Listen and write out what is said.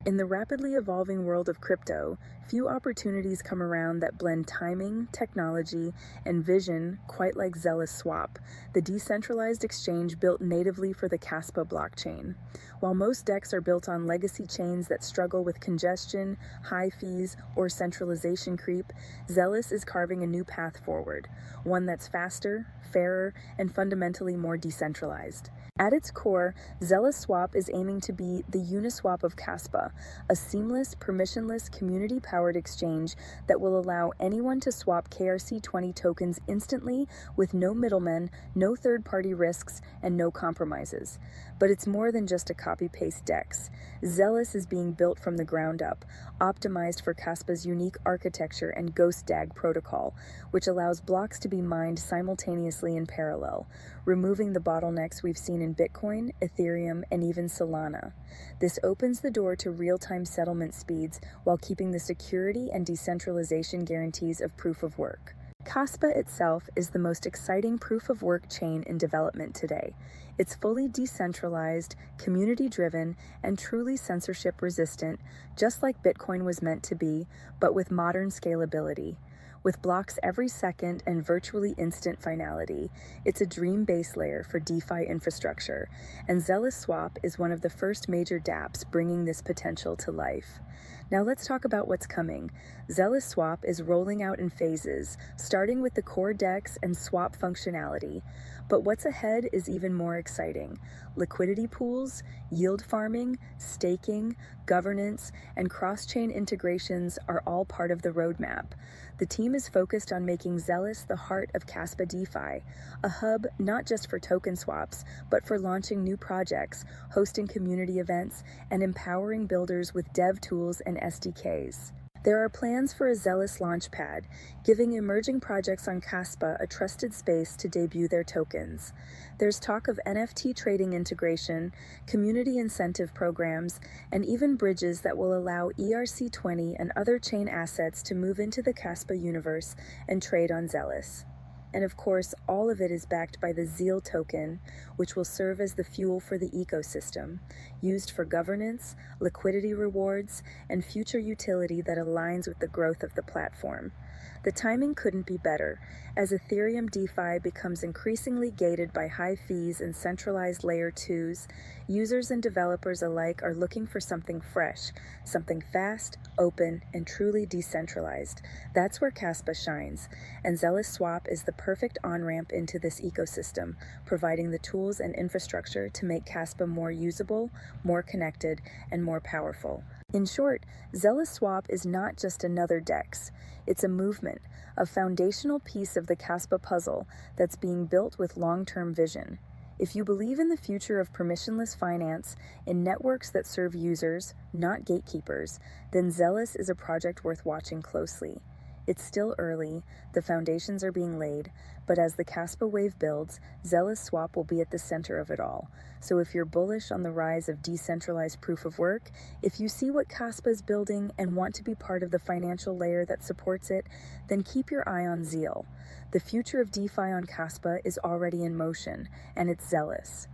In the rapidly evolving world of crypto, few opportunities come around that blend timing, technology, and vision quite like Zealous Swap, the decentralized exchange built natively for the Kaspa blockchain. While most DEX are built on legacy chains that struggle with congestion, high fees, or centralization creep, Zealous is carving a new path forward, one that's faster, fairer, and fundamentally more decentralized. At its core, Zealous Swap is aiming to be the Uniswap of Kaspa, a seamless, permissionless, community-powered exchange that will allow anyone to swap KRC20 tokens instantly with no middlemen, no third-party risks, and no compromises. But it's more than just a copy-paste DEX. Zealous is being built from the ground up, optimized for Kaspa's unique architecture and GHOSTDAG protocol, which allows blocks to be mined simultaneously in parallel, removing the bottlenecks we've seen in Bitcoin, Ethereum, and even Solana. This opens the door to real-time settlement speeds while keeping the security and decentralization guarantees of proof of work. Kaspa itself is the most exciting proof-of-work chain in development today. It's fully decentralized, community-driven, and truly censorship-resistant, just like Bitcoin was meant to be, but with modern scalability. With blocks every second and virtually instant finality, it's a dream base layer for DeFi infrastructure, and Zealous Swap is one of the first major dApps bringing this potential to life. Now let's talk about what's coming. Zealous Swap is rolling out in phases, starting with the core DEX and swap functionality. But what's ahead is even more exciting. Liquidity pools, yield farming, staking, governance, and cross-chain integrations are all part of the roadmap. The team is focused on making Zealous the heart of Kaspa DeFi, a hub not just for token swaps, but for launching new projects, hosting community events, and empowering builders with dev tools and SDKs. There are plans for a Zealous launchpad, giving emerging projects on Kaspa a trusted space to debut their tokens. There's talk of NFT trading integration, community incentive programs, and even bridges that will allow ERC20 and other chain assets to move into the Kaspa universe and trade on Zealous. And of course, all of it is backed by the ZEAL token, which will serve as the fuel for the ecosystem, used for governance, liquidity rewards, and future utility that aligns with the growth of the platform. The timing couldn't be better. As Ethereum DeFi becomes increasingly gated by high fees and centralized layer 2s, users and developers alike are looking for something fresh, something fast, open, and truly decentralized. That's where Kaspa shines, and Zealous Swap is the perfect on-ramp into this ecosystem, providing the tools and infrastructure to make Kaspa more usable, more connected, and more powerful. In short, Zealous Swap is not just another DEX. It's a movement, a foundational piece of the Kaspa puzzle that's being built with long-term vision. If you believe in the future of permissionless finance, in networks that serve users, not gatekeepers, then Zealous is a project worth watching closely. It's still early, the foundations are being laid, but as the Kaspa wave builds, Zealous Swap will be at the center of it all. So if you're bullish on the rise of decentralized proof of work, if you see what Kaspa is building and want to be part of the financial layer that supports it, then keep your eye on ZEAL. The future of DeFi on Kaspa is already in motion, and it's Zealous.